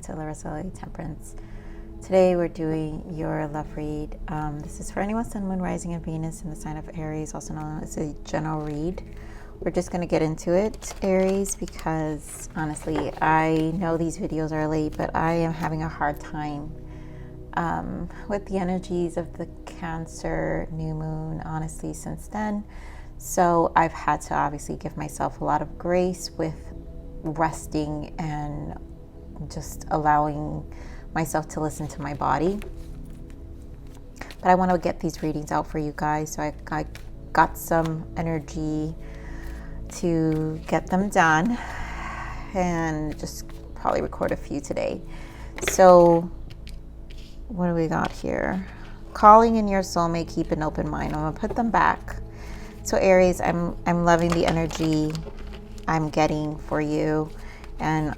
welcome to Larisa Lili Temperance. Today we're doing your love read. This is for anyone Sun, Moon, Rising, and Venus in the sign of Aries, also known as a general read. We're just going to get into it, Aries, because honestly, I know these videos are late, but I am having a hard time with the energies of the Cancer new moon, honestly, since then. So I've had to obviously give myself a lot of grace with resting and just allowing myself to listen to my body. But I want to get these readings out for you guys, so I got some energy to get them done and just probably record a few today. So what do we got here? Calling in your soulmate, keep an open mind. I'm gonna put them back. So Aries, I'm loving the energy I'm getting for you, and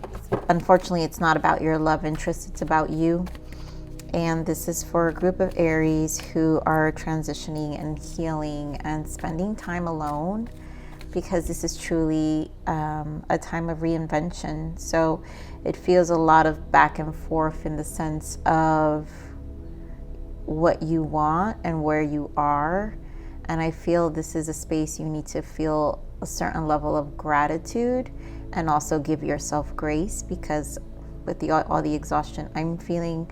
unfortunately it's not about your love interest, it's about you. And this is for a group of Aries who are transitioning and healing and spending time alone, because this is truly a time of reinvention. So it feels a lot of back and forth in the sense of what you want and where you are. And I feel this is a space you need to feel a certain level of gratitude and also give yourself grace, because with all the exhaustion I'm feeling,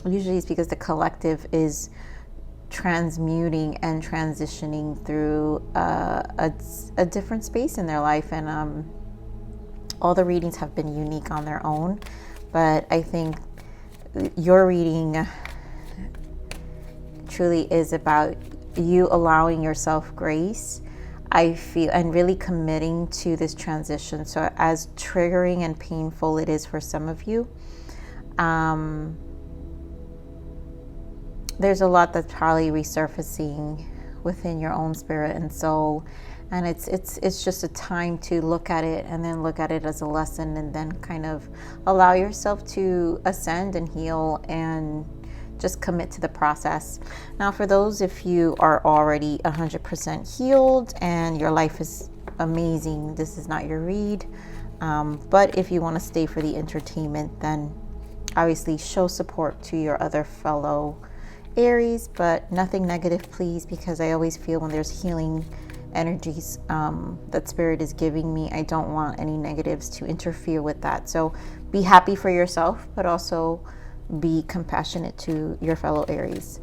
usually it's because the collective is transmuting and transitioning through a different space in their life. And all the readings have been unique on their own, but I think your reading truly is about you allowing yourself grace, I feel, and really committing to this transition. So as triggering and painful it is for some of you, there's a lot that's probably resurfacing within your own spirit and soul, and it's just a time to look at it and then look at it as a lesson, and then kind of allow yourself to ascend and heal and just commit to the process. Now, for those, if you are already 100% healed and your life is amazing, this is not your read. But if you want to stay for the entertainment, then obviously show support to your other fellow Aries, but nothing negative, please, because I always feel when there's healing energies that spirit is giving me, I don't want any negatives to interfere with that. So be happy for yourself, but also be compassionate to your fellow Aries.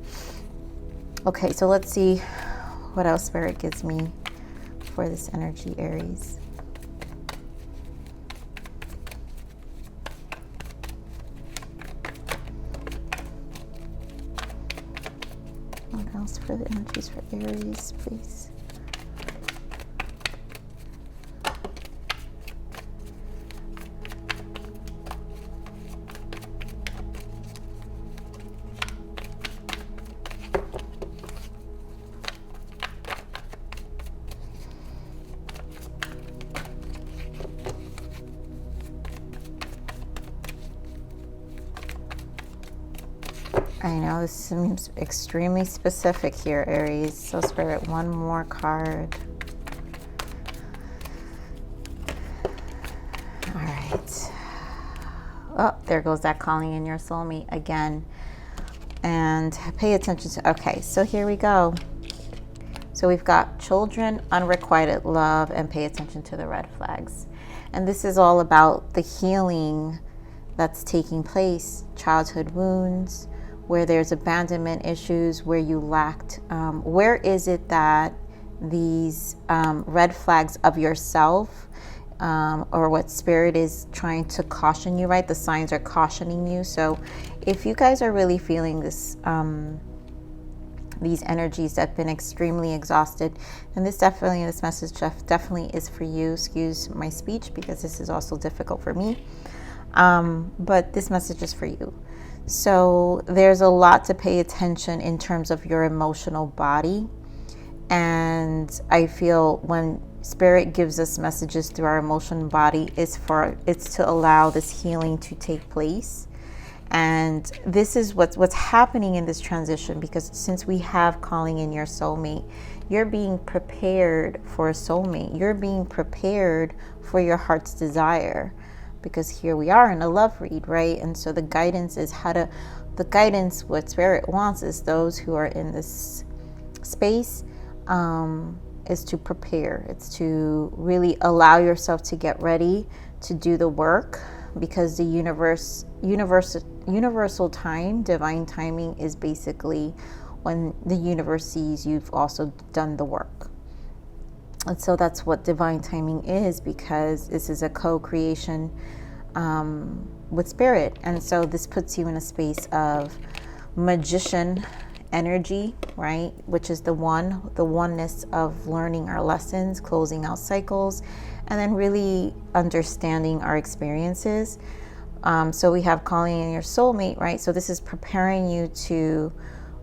Okay, so let's see what else spirit gives me for this energy, Aries. What else for the energies for Aries, please? I know this seems extremely specific here, Aries. So Spirit, one more card. All right. Oh, there goes that calling in your soulmate again. And pay attention to, okay, so here we go. So we've got children, unrequited love, and pay attention to the red flags. And this is all about the healing that's taking place, childhood wounds, where there's abandonment issues, where you lacked, where is it that these red flags of yourself, or what spirit is trying to caution you, right? The signs are cautioning you. So if you guys are really feeling this, these energies that have been extremely exhausted, and this message definitely is for you. Excuse my speech, because this is also difficult for me. But this message is for you. So there's a lot to pay attention in terms of your emotional body. And I feel when spirit gives us messages through our emotional body, it's to allow this healing to take place. And this is what's happening in this transition, because since we have calling in your soulmate, you're being prepared for a soulmate. You're being prepared for your heart's desire. because here we are in a love read, right? And so the guidance is what Spirit wants is those who are in this space, is to prepare. It's to really allow yourself to get ready to do the work, because the universal time, divine timing, is basically when the universe sees you've also done the work. And so that's what divine timing is, because this is a co-creation with Spirit. And so this puts you in a space of magician energy, right? Which is the oneness of learning our lessons, closing out cycles, and then really understanding our experiences. So we have calling in your soulmate, right? So this is preparing you to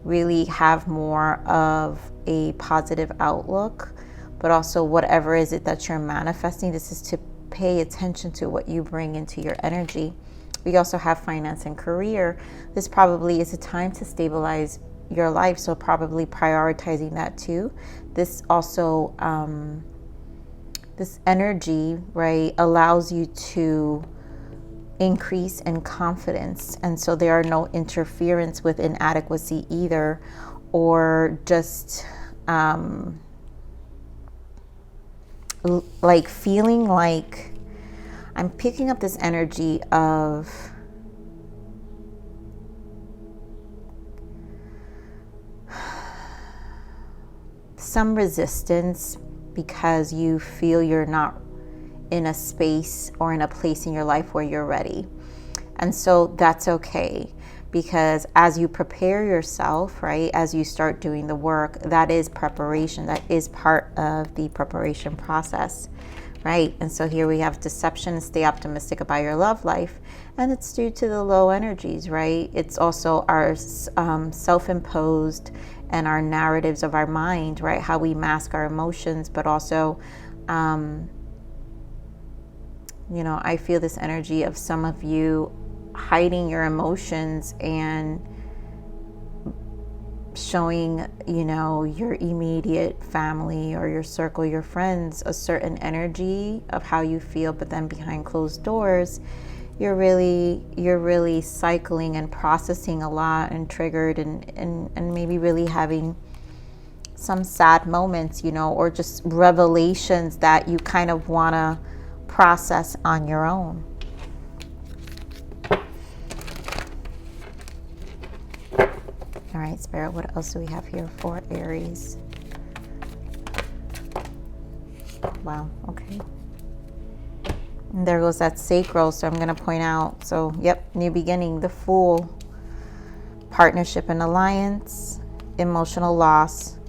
really have more of a positive outlook, but also whatever is it that you're manifesting, this is to pay attention to what you bring into your energy. We also have finance and career. This probably is a time to stabilize your life, so probably prioritizing that too. This also, this energy, right, allows you to increase in confidence, and so there are no interference with inadequacy either, or just like feeling like, I'm picking up this energy of some resistance because you feel you're not in a space or in a place in your life where you're ready. And so that's okay, because as you prepare yourself, right, as you start doing the work, that is preparation. That is part of the preparation process, right? And so here we have deception, stay optimistic about your love life. And it's due to the low energies, right? It's also our self-imposed and our narratives of our mind, right? How we mask our emotions, but also, you know, I feel this energy of some of you hiding your emotions and showing, you know, your immediate family or your circle, your friends, a certain energy of how you feel, but then behind closed doors, you're really cycling and processing a lot and triggered and maybe really having some sad moments, you know, or just revelations that you kind of want to process on your own. All right, Spirit, what else do we have here for Aries? Wow, okay. And there goes that sacral, so I'm going to point out, so yep, new beginning, the Fool, partnership and alliance, emotional loss.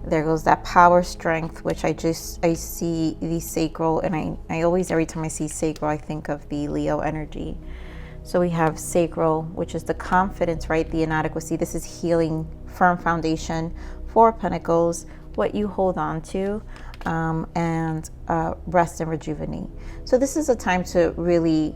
There goes that power, strength, which I see the sacral, and I always, every time I see sacral, I think of the Leo energy. So we have sacral, which is the confidence, right? The inadequacy. This is healing, firm foundation, Four of Pentacles, what you hold on to, and rest and rejuvenate. So this is a time to really,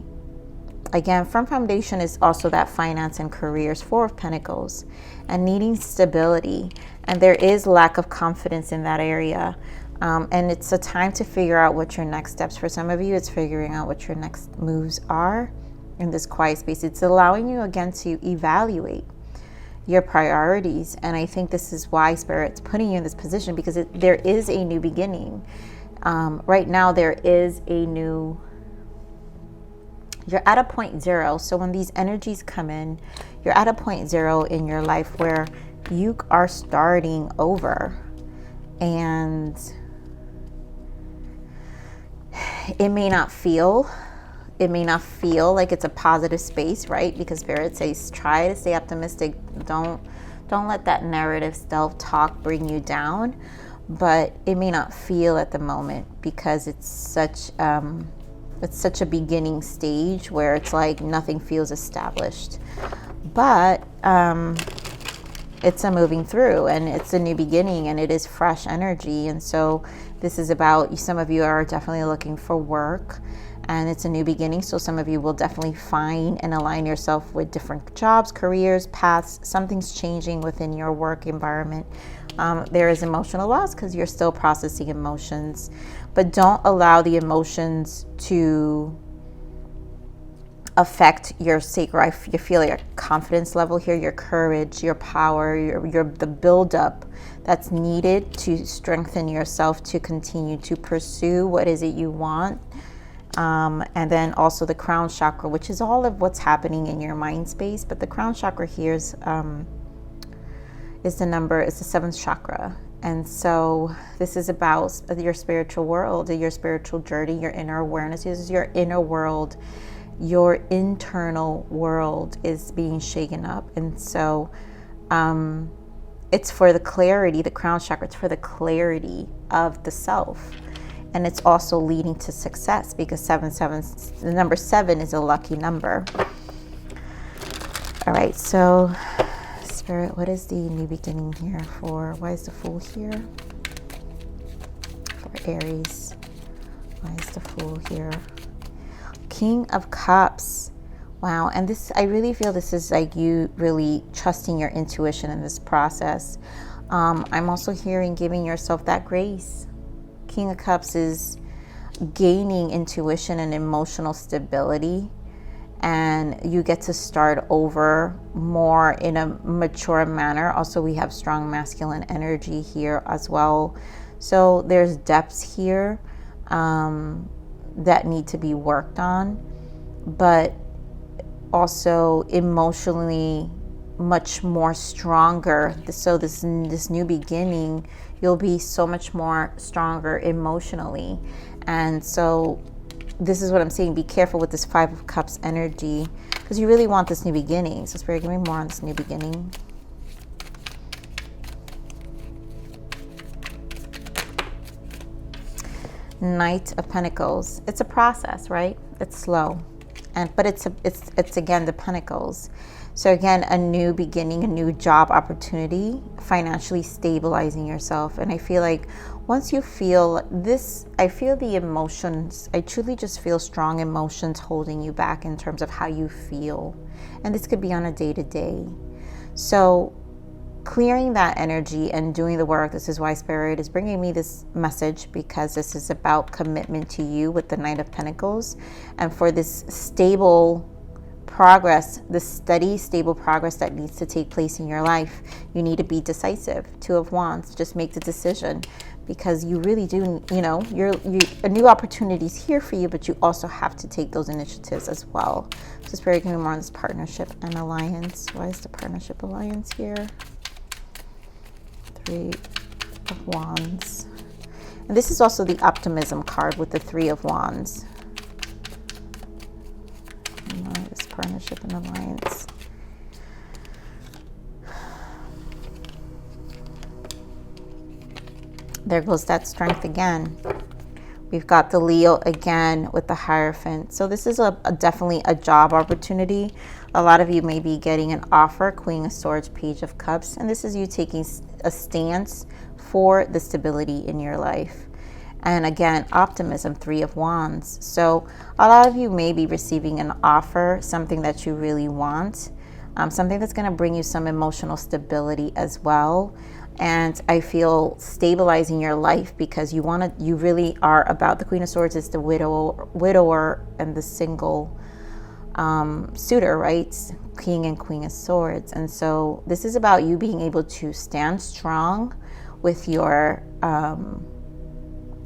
again, firm foundation is also that finance and careers, Four of Pentacles, and needing stability. And there is lack of confidence in that area. And it's a time to figure out what your next steps. For some of you, it's figuring out what your next moves are in this quiet space. It's allowing you again to evaluate your priorities. And I think this is why Spirit's putting you in this position, because there is a new beginning. Right now, there is a new, you're at a point zero. So when these energies come in, you're at a point zero in your life where you are starting over. And it may not feel like it's a positive space, right? Because Spirit says, try to stay optimistic. Don't let that narrative self-talk bring you down. But it may not feel at the moment because it's such a beginning stage where it's like nothing feels established. But it's a moving through, and it's a new beginning, and it is fresh energy. And so this is about, some of you are definitely looking for work, and it's a new beginning. So some of you will definitely find and align yourself with different jobs, careers, paths. Something's changing within your work environment. There is emotional loss because you're still processing emotions, but don't allow the emotions to affect your sacral, you feel your confidence level here, your courage, your power, the buildup that's needed to strengthen yourself to continue to pursue what is it you want. And then also the crown chakra, which is all of what's happening in your mind space. But the crown chakra here is the seventh chakra. And so this is about your spiritual world, your spiritual journey, your inner awareness. This is your inner world. Your internal world is being shaken up. And so it's for the clarity, the crown chakra, it's for the clarity of the self. And it's also leading to success because the number 7 is a lucky number. All right, so Spirit, what is the new beginning here for? Why is the Fool here? For Aries. Why is the Fool here? King of Cups. Wow, and this, I really feel this is like you really trusting your intuition in this process. I'm also hearing giving yourself that grace. King of Cups is gaining intuition and emotional stability, and you get to start over more in a mature manner. Also, we have strong masculine energy here as well. So there's depths here that need to be worked on, but also emotionally much more stronger. So this new beginning, you'll be so much more stronger emotionally. And so this is what I'm saying, be careful with this 5 of Cups energy, because you really want this new beginning. So Spirit, give me more on this new beginning. Knight of Pentacles. It's a process, right? It's slow, but it's again the Pentacles. So again, a new beginning, a new job opportunity, financially stabilizing yourself. And I feel like once you feel this, I feel the emotions, I truly just feel strong emotions holding you back in terms of how you feel. And this could be on a day-to-day. So clearing that energy and doing the work, this is why Spirit is bringing me this message, because this is about commitment to you with the Knight of Pentacles. And for this stable progress, the steady, stable progress that needs to take place in your life, you need to be decisive. 2 of Wands, just make the decision, because you really do, a new opportunity is here for you, but you also have to take those initiatives as well. So Spirit, give me more on this partnership and alliance. Why is the partnership alliance here? 3 of Wands. And this is also the optimism card with the 3 of Wands. This partnership and alliance. There goes that strength again. We've got the Leo again with the Hierophant. So this is definitely a job opportunity. A lot of you may be getting an offer, Queen of Swords, Page of Cups, and this is you taking a stance for the stability in your life. And again, optimism, 3 of Wands. So a lot of you may be receiving an offer, something that you really want, something that's going to bring you some emotional stability as well. And I feel stabilizing your life, because you really are about, the Queen of Swords is the widower and the single suitor, right? King and Queen of Swords. And so this is about you being able to stand strong with your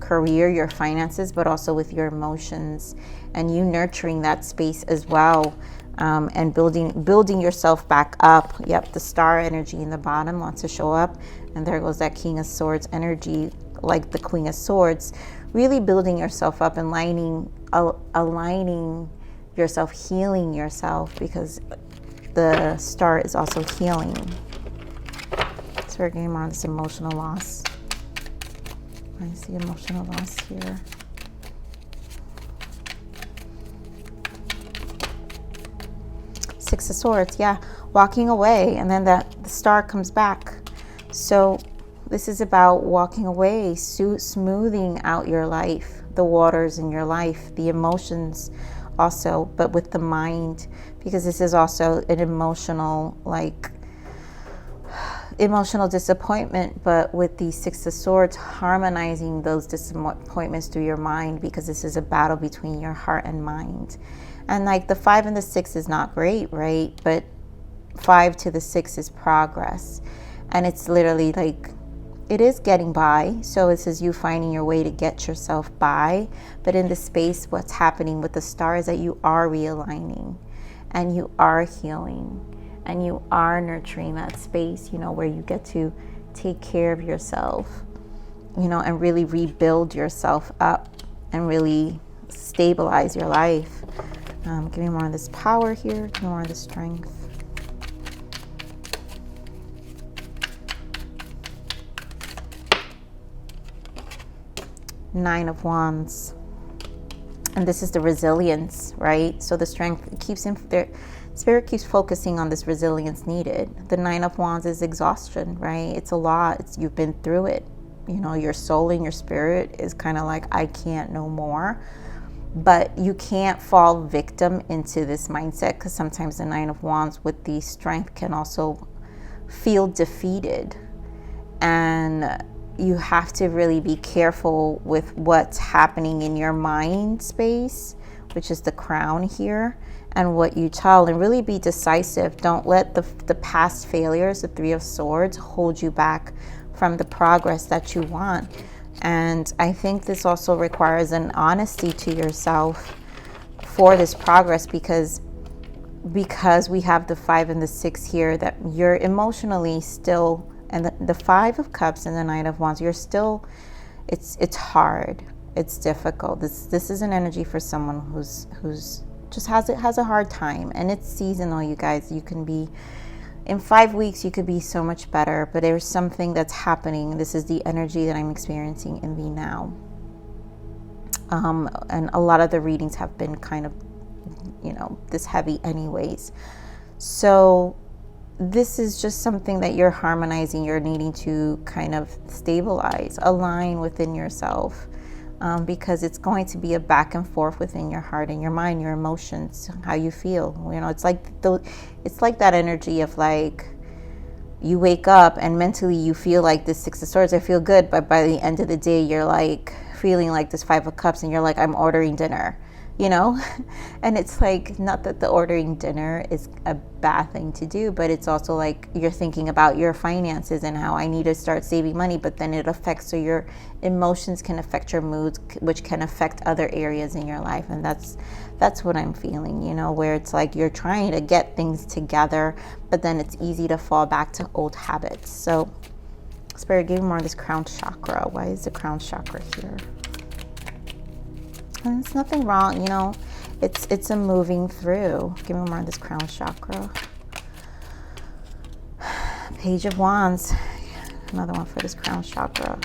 career, your finances, but also with your emotions, and you nurturing that space as well, and building yourself back up. Yep, the Star energy in the bottom wants to show up, and there goes that King of Swords energy, like the Queen of Swords, really building yourself up and aligning yourself, healing yourself, because the Star is also healing. So we're getting more on this emotional loss. I see emotional loss here. Six of Swords, yeah, walking away, and then the Star comes back. So this is about walking away, smoothing out your life, the waters in your life, the emotions also, but with the mind, because this is also an emotional disappointment, but with the Six of Swords, harmonizing those disappointments through your mind, because this is a battle between your heart and mind. And like the 5 and the 6 is not great, right? But 5 to the 6 is progress. And it's literally like, it is getting by. So this is you finding your way to get yourself by. But in the space, what's happening with the star is that you are realigning and you are healing and you are nurturing that space, you know, where you get to take care of yourself, you know, and really rebuild yourself up and really stabilize your life. Give me more of this power here. Give me more of the strength. Nine of Wands. And this is the resilience, right? So the strength keeps in there. Spirit keeps focusing on this resilience needed. The 9 of Wands is exhaustion, right? It's a lot. You've been through it. You know, your soul and your spirit is kind of like, I can't no more. But you can't fall victim into this mindset, because sometimes the 9 of Wands with the strength can also feel defeated. And you have to really be careful with what's happening in your mind space, which is the crown here, and what you tell, and really be decisive. Don't let the past failures, the 3 of Swords, hold you back from the progress that you want. And I think this also requires an honesty to yourself for this progress, because we have the 5 and the 6 here, that you're emotionally still, and the 5 of Cups and the 9 of Wands, you're still, it's hard, it's difficult. This is an energy for someone who's just has a hard time, and it's seasonal, you guys. You can be, in 5 weeks, you could be so much better, but there's something that's happening. This is the energy that I'm experiencing in me now. And a lot of the readings have been kind of, you know, this heavy anyways. So this is just something that you're harmonizing. You're needing to kind of stabilize, align within yourself. Because it's going to be a back and forth within your heart and your mind, your emotions, how you feel. You know, it's like that energy of like, you wake up and mentally you feel like this 6 of Swords, I feel good, but by the end of the day, you're like feeling like this 5 of Cups, and you're like, I'm ordering dinner, you know? And it's like, not that the ordering dinner is a bad thing to do, but it's also like you're thinking about your finances and how I need to start saving money, but then it affects, so your emotions can affect your moods, which can affect other areas in your life. And that's what I'm feeling, you know, where it's like you're trying to get things together, but then it's easy to fall back to old habits. So Spirit, give me more of this crown chakra. Why is the crown chakra here? And there's nothing wrong, you know, it's a moving through. Give me more of this crown chakra. Page of Wands. Another one for this crown chakra.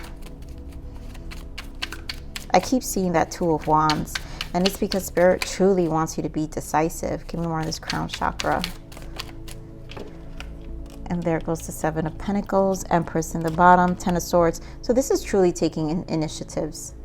I keep seeing that 2 of Wands, and it's because Spirit truly wants you to be decisive. Give me more of this crown chakra. And there goes the 7 of Pentacles, Empress in the bottom, 10 of Swords. So this is truly taking initiatives.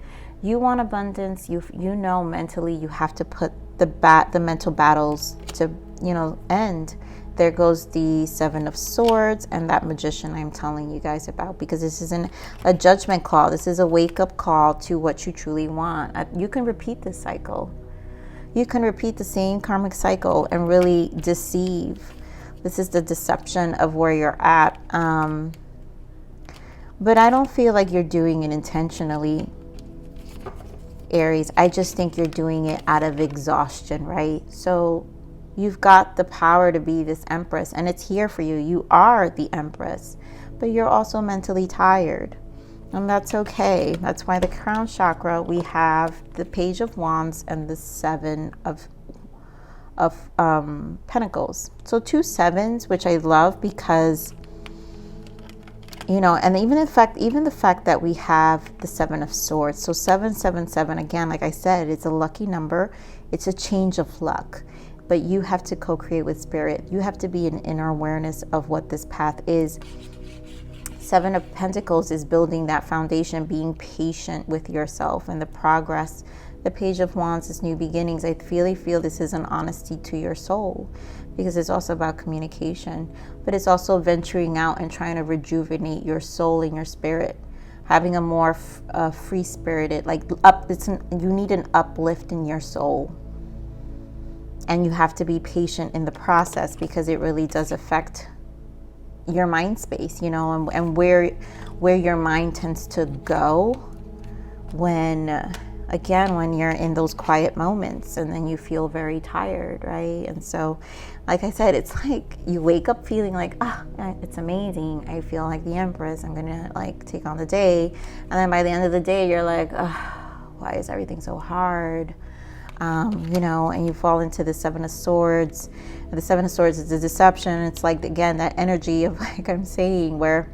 You want abundance. You know mentally you have to put the mental battles to, you know, end. There goes the 7 of Swords and that Magician I'm telling you guys about, because this isn't a judgment call. This is a wake-up call to what you truly want. You can repeat this cycle. You can repeat the same karmic cycle and really deceive. This is the deception of where you're at. But I don't feel like you're doing it intentionally, Aries. I just think you're doing it out of exhaustion, right? So you've got the power to be this Empress, and it's here for you. You are the Empress, but you're also mentally tired, and that's okay. That's why the crown chakra, we have the Page of Wands and the 7 of Pentacles. So 2 7s, which I love, because, you know, and even the fact that we have the 7 of Swords. So 777, again, like I said, it's a lucky number. It's a change of luck. But you have to co-create with Spirit. You have to be in inner awareness of what this path is. 7 of Pentacles is building that foundation, being patient with yourself and the progress. The Page of Wands is new beginnings. I really feel this is an honesty to your soul, because it's also about communication, but it's also venturing out and trying to rejuvenate your soul and your spirit, having a more free-spirited, like you need an uplift in your soul. And you have to be patient in the process because it really does affect your mind space, you know, and where your mind tends to go when, again, when you're in those quiet moments and then you feel very tired, right? And so, like I said, it's like you wake up feeling like, it's amazing. I feel like the Empress. I'm going to like take on the day. And then by the end of the day, you're like, why is everything so hard? You know, and you fall into the Seven of Swords. And the Seven of Swords is a deception. It's like, again, that energy of, like I'm saying, where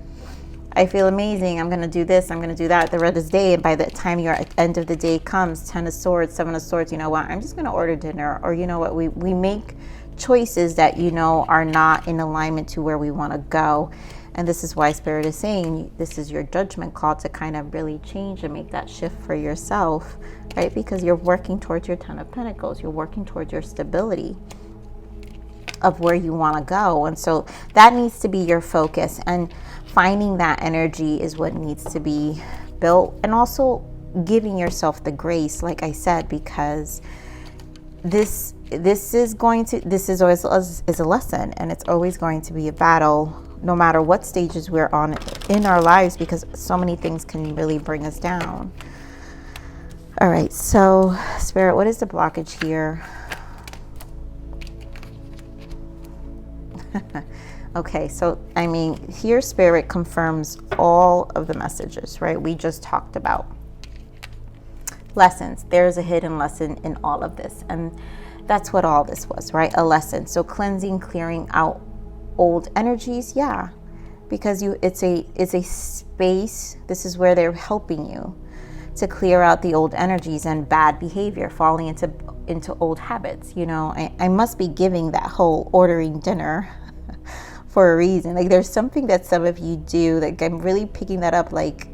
I feel amazing. I'm going to do this. I'm going to do that the rest of the day. And by the time your end of the day comes, 10 of Swords, 7 of Swords, you know what? I'm just going to order dinner. Or you know what? We make choices that, you know, are not in alignment to where we want to go. And this is why Spirit is saying this is your judgment call to kind of really change and make that shift for yourself, right? Because you're working towards your 10 of Pentacles. You're working towards your stability of where you want to go. And so that needs to be your focus. And finding that energy is what needs to be built. And also giving yourself the grace, like I said, because this is always is a lesson, and it's always going to be a battle, no matter what stages we're on in our lives, because so many things can really bring us down. All right, so Spirit, what is the blockage here? Okay, so I mean, here Spirit confirms all of the messages, right? We just talked about lessons. There's a hidden lesson in all of this, and that's what all this was, right? A lesson. So cleansing, clearing out old energies, yeah, because it's a space. This is where they're helping you to clear out the old energies and bad behavior, falling into old habits. You know, I must be giving that whole ordering dinner for a reason. Like there's something that some of you do, like I'm really picking that up, like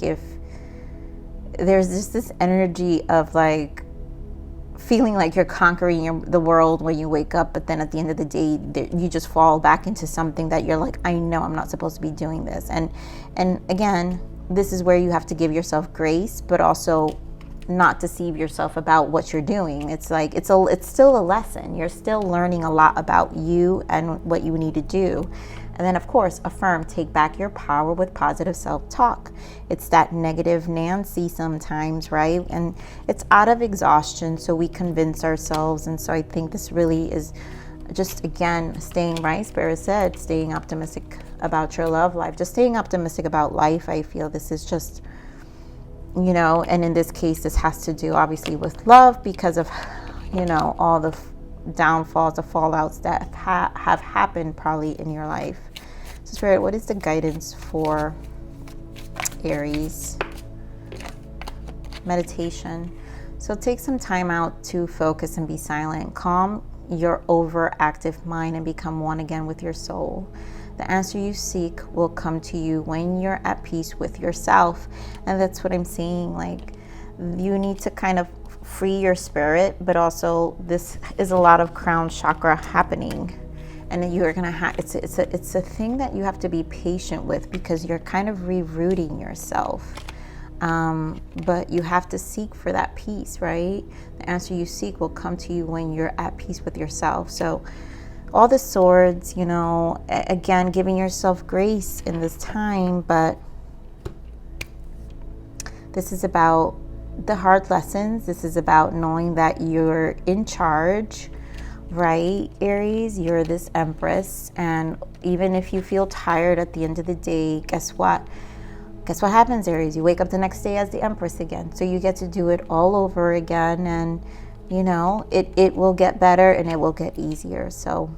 if there's just this energy of like feeling like you're conquering the world when you wake up, but then at the end of the day you just fall back into something that you're like, I know I'm not supposed to be doing this. And again, this is where you have to give yourself grace, but also not deceive yourself about what you're doing. It's like it's still a lesson. You're still learning a lot about you and what you need to do. And then, of course, affirm, take back your power with positive self-talk. It's that negative Nancy sometimes, right? And it's out of exhaustion, so we convince ourselves. And so I think this really is just, again, staying, right? Spirit said, staying optimistic about your love life, just staying optimistic about life. I feel this is just, you know, and in this case, this has to do obviously with love because of, you know, all the downfalls, the fallouts that have happened probably in your life. So Spirit, what is the guidance for Aries? Meditation. So take some time out to focus and be silent. Calm your overactive mind and become one again with your soul. The answer you seek will come to you when you're at peace with yourself. And that's what I'm saying. Like, you need to kind of free your spirit, but also this is a lot of crown chakra happening. And you're going to have, it's a thing that you have to be patient with because you're kind of rerouting yourself. But you have to seek for that peace, right? The answer you seek will come to you when you're at peace with yourself. So all the swords, you know, again, giving yourself grace in this time, but this is about the hard lessons. This is about knowing that you're in charge, right? Aries, you're this Empress. And even if you feel tired at the end of the day, guess what? Guess what happens, Aries? You wake up the next day as the Empress again. So you get to do it all over again. And, you know, it will get better and it will get easier. So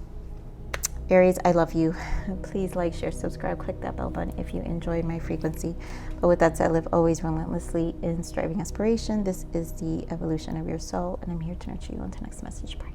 Aries, I love you. Please like, share, subscribe, click that bell button if you enjoyed my frequency. But with that said, live always relentlessly in striving aspiration. This is the evolution of your soul, and I'm here to nurture you on to next message. Bye.